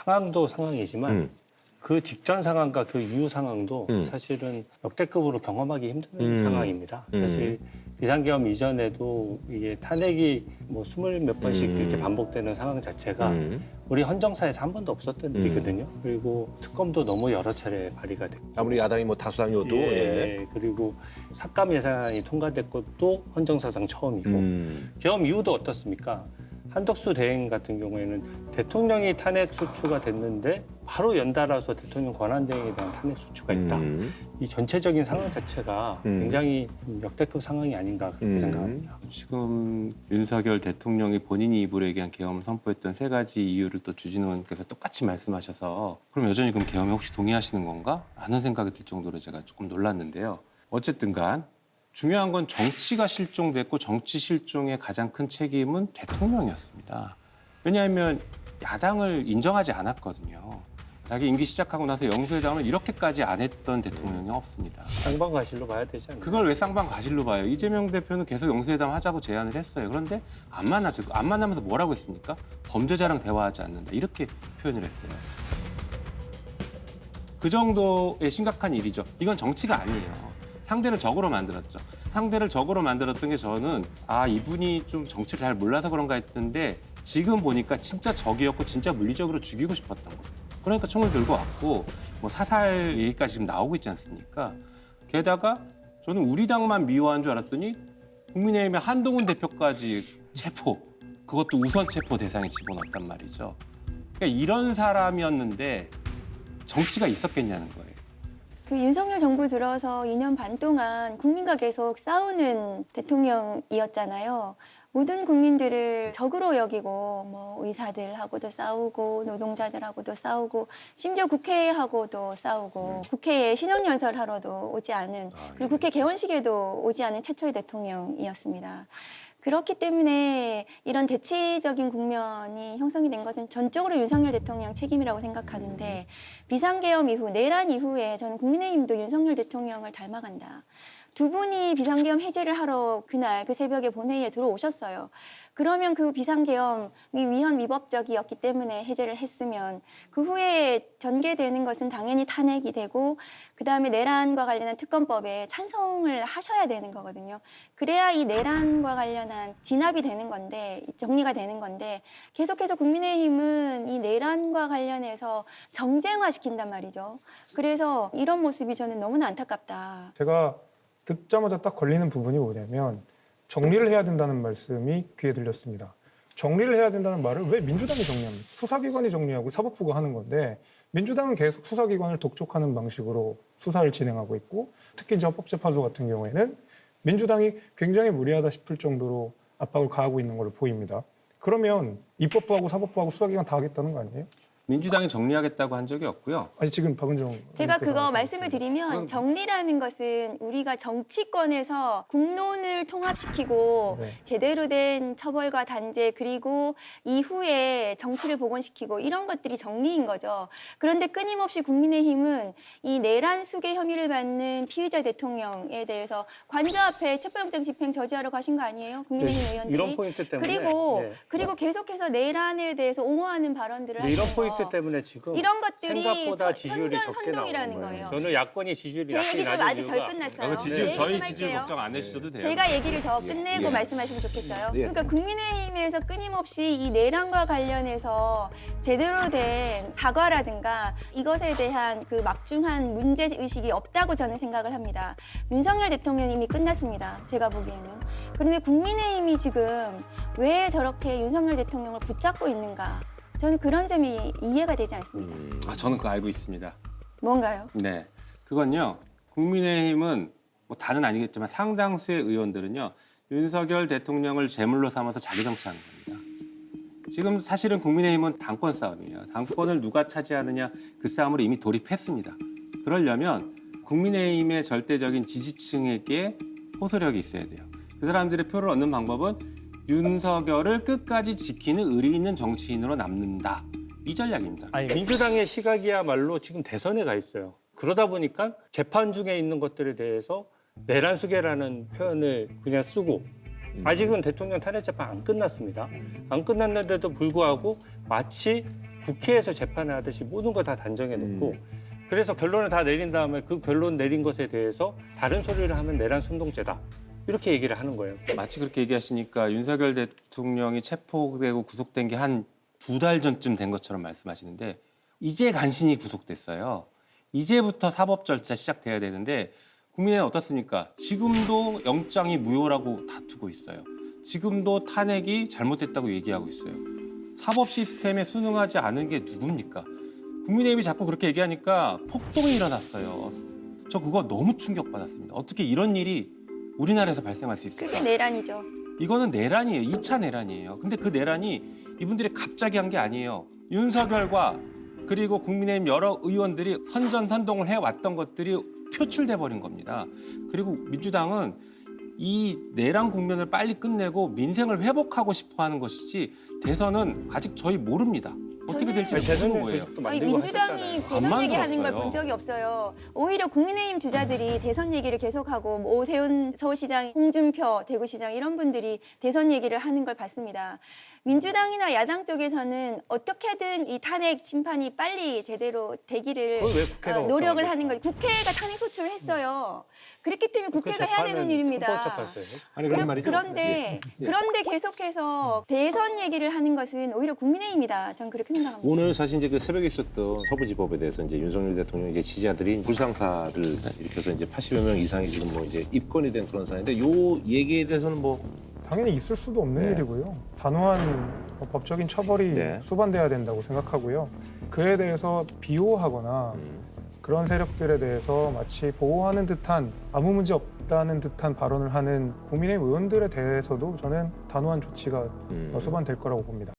상황도 상황이지만 그 직전 상황과 그 이후 상황도 사실은 역대급으로 경험하기 힘든 상황입니다. 사실 비상계엄 이전에도 이게 탄핵이 뭐 20몇 번씩 이렇게 반복되는 상황 자체가 우리 헌정사에서 한 번도 없었던 일이거든요. 그리고 특검도 너무 여러 차례 발의가 됐고 아무리 야당이 뭐 다수당이어도 그리고 삭감 예산이 통과된 것도 헌정사상 처음이고 계엄 이후도 어떻습니까? 한덕수 대행 같은 경우에는 대통령이 탄핵 소추가 됐는데 바로 연달아서 대통령 권한대행에 대한 탄핵 소추가 있다. 이 전체적인 상황 자체가 굉장히 역대급 상황이 아닌가 그렇게 생각합니다. 지금 윤석열 대통령이 본인이 입으로 얘기한 계엄을 선포했던 세 가지 이유를 또 주진우 의원께서 똑같이 말씀하셔서 그럼 여전히 그럼 계엄에 혹시 동의하시는 건가? 라는 생각이 들 정도로 제가 조금 놀랐는데요. 어쨌든 간 중요한 건 정치가 실종됐고 정치 실종의 가장 큰 책임은 대통령이었습니다. 왜냐하면 야당을 인정하지 않았거든요. 자기 임기 시작하고 나서 영수회담을 이렇게까지 안 했던 대통령이 없습니다. 쌍방과실로 봐야 되지 않나요? 그걸 왜 쌍방과실로 봐요? 이재명 대표는 계속 영수회담 하자고 제안을 했어요. 그런데 안 만났죠. 안 만나면서 뭐라고 했습니까? 범죄자랑 대화하지 않는다. 이렇게 표현을 했어요. 그 정도의 심각한 일이죠. 이건 정치가 아니에요. 상대를 적으로 만들었죠. 상대를 적으로 만들었던 게 저는 이분이 좀 정치를 잘 몰라서 그런가 했는데 지금 보니까 진짜 적이었고 진짜 물리적으로 죽이고 싶었던 거예요. 그러니까 총을 들고 왔고 뭐 사살 얘기까지 지금 나오고 있지 않습니까? 게다가 저는 우리 당만 미워한 줄 알았더니 국민의힘의 한동훈 대표까지 체포, 그것도 우선 체포 대상에 집어넣었단 말이죠. 그러니까 이런 사람이었는데 정치가 있었겠냐는 거예요. 그 윤석열 정부 들어서 2년 반 동안 국민과 계속 싸우는 대통령이었잖아요. 모든 국민들을 적으로 여기고 뭐 의사들하고도 싸우고 노동자들하고도 싸우고 심지어 국회하고도 싸우고 국회에 신형연설하러도 오지 않은 그리고 국회 개원식에도 오지 않은 최초의 대통령이었습니다. 그렇기 때문에 이런 대치적인 국면이 형성이 된 것은 전적으로 윤석열 대통령 책임이라고 생각하는데 비상계엄 이후, 내란 이후에 저는 국민의힘도 윤석열 대통령을 닮아간다. 두 분이 비상계엄 해제를 하러 그날 그 새벽에 본회의에 들어오셨어요. 그러면 그 비상계엄이 위헌 위법적이었기 때문에 해제를 했으면 그 후에 전개되는 것은 당연히 탄핵이 되고 그다음에 내란과 관련한 특검법에 찬성을 하셔야 되는 거거든요. 그래야 이 내란과 관련한 진압이 되는 건데 정리가 되는 건데 계속해서 국민의힘은 이 내란과 관련해서 정쟁화시킨단 말이죠. 그래서 이런 모습이 저는 너무나 안타깝다. 제가 듣자마자 딱 걸리는 부분이 뭐냐면 정리를 해야 된다는 말씀이 귀에 들렸습니다. 정리를 해야 된다는 말을 왜 민주당이 정리합니까? 수사기관이 정리하고 사법부가 하는 건데 민주당은 계속 수사기관을 독촉하는 방식으로 수사를 진행하고 있고 특히 이제 헌법재판소 같은 경우에는 민주당이 굉장히 무리하다 싶을 정도로 압박을 가하고 있는 걸로 보입니다. 그러면 입법부하고 사법부하고 수사기관 다 하겠다는 거 아니에요? 민주당이 정리하겠다고 한 적이 없고요. 아니 지금 박은정 제가 그거 의원께서 말씀을 드리면 정리라는 것은 우리가 정치권에서 국론을 통합시키고 네. 제대로 된 처벌과 단죄 그리고 이후에 정치를 복원시키고 이런 것들이 정리인 거죠. 그런데 끊임없이 국민의힘은 이 내란 수괴 혐의를 받는 피의자 대통령에 대해서 관저 앞에 체포영장 집행 저지하러 가신 거 아니에요? 국민의힘 의원들이. 이런 포인트 때문에 그리고 계속해서 내란에 대해서 옹호하는 발언들을 이런 하시는 포인트 거. 때문에 지금 이런 것들이 생각보다 지지율이 적게 나오는 선동이라는 거예요. 거예요. 저는 야권이 지지율이 제 얘기 좀 낮은 아직 이유가 덜 끝났어요. 지지율, 제 얘기 저희 좀 지지율 할게요. 걱정 안 해주셔도 돼요. 제가 얘기를 더 끝내고 말씀하시면 좋겠어요. 그러니까 국민의힘에서 끊임없이 이 내란과 관련해서 제대로 된 사과라든가 이것에 대한 그 막중한 문제의식이 없다고 저는 생각을 합니다. 윤석열 대통령이 이미 끝났습니다. 제가 보기에는. 그런데 국민의힘이 지금 왜 저렇게 윤석열 대통령을 붙잡고 있는가. 저는 그런 점이 이해가 되지 않습니다. 저는 그거 알고 있습니다. 뭔가요? 네, 그건요. 국민의힘은 뭐 다는 아니겠지만 상당수의 의원들은요. 윤석열 대통령을 제물로 삼아서 자기 정치하는 겁니다. 지금 사실은 국민의힘은 당권 싸움이에요. 당권을 누가 차지하느냐 그 싸움으로 이미 돌입했습니다. 그러려면 국민의힘의 절대적인 지지층에게 호소력이 있어야 돼요. 그 사람들의 표를 얻는 방법은 윤석열을 끝까지 지키는 의리 있는 정치인으로 남는다. 이 전략입니다. 아니 민주당의 시각이야말로 지금 대선에 가 있어요. 그러다 보니까 재판 중에 있는 것들에 대해서 내란 수계라는 표현을 그냥 쓰고 아직은 대통령 탄핵 재판 안 끝났습니다. 안 끝났는데도 불구하고 마치 국회에서 재판을 하듯이 모든 걸 다 단정해 놓고 그래서 결론을 다 내린 다음에 그 결론 내린 것에 대해서 다른 소리를 하면 내란 선동죄다. 이렇게 얘기를 하는 거예요. 마치 그렇게 얘기하시니까 윤석열 대통령이 체포되고 구속된 게 한 2달 전쯤 된 것처럼 말씀하시는데 이제 간신히 구속됐어요. 이제부터 사법 절차 시작돼야 되는데 국민의힘 어떻습니까? 지금도 영장이 무효라고 다투고 있어요. 지금도 탄핵이 잘못됐다고 얘기하고 있어요. 사법 시스템에 순응하지 않은 게 누굽니까? 국민의힘이 자꾸 그렇게 얘기하니까 폭동이 일어났어요. 저 그거 너무 충격받았습니다. 어떻게 이런 일이 우리나라에서 발생할 수 있을까? 그게 내란이죠. 이거는 내란이에요. 2차 내란이에요. 근데 그 내란이 이분들이 갑자기 한 게 아니에요. 윤석열과 그리고 국민의힘 여러 의원들이 선전선동을 해왔던 것들이 표출돼 버린 겁니다. 그리고 민주당은 이 내란 국면을 빨리 끝내고 민생을 회복하고 싶어하는 것이지 대선은 아직 저희 모릅니다. 어떻게 저는- 될지 아니, 모르는 대선용 거예요. 조직도 아니, 만들고 민주당이 하셨잖아요. 대선 안 얘기하는 걸 만들었어요. 본 적이 없어요. 오히려 국민의힘 주자들이 대선 얘기를 계속하고 뭐 오세훈 서울시장, 홍준표 대구시장 이런 분들이 대선 얘기를 하는 걸 봤습니다. 민주당이나 야당 쪽에서는 어떻게든 이 탄핵 심판이 빨리 제대로 되기를 그걸 왜 국회가 노력을 걱정합니까? 하는 거예요. 국회가 탄핵 소추를 했어요. 그렇기 때문에 국회가 해야 되는 재판은 일입니다. 헌법재판소예요. 아니 그런 말이죠. 그런데 예. 그런데 계속해서 대선 얘기를 하는 것은 오히려 국민의힘이다. 전 그렇게 생각합니다. 오늘 사실 이제 그 새벽에 있었던 서부지법에 대해서 이제 윤석열 대통령 이제 지지자들이 불상사를 일으켜서 이제 80여 명 이상이 지금 뭐 이제 입건이 된 그런 상황인데 요 얘기에 대해서는 뭐 당연히 있을 수도 없는 네. 일이고요. 단호한 법적인 처벌이 네. 수반돼야 된다고 생각하고요. 그에 대해서 비호하거나 그런 세력들에 대해서 마치 보호하는 듯한 아무 문제 없다는 듯한 발언을 하는 국민의힘 의원들에 대해서도 저는 단호한 조치가 수반될 거라고 봅니다.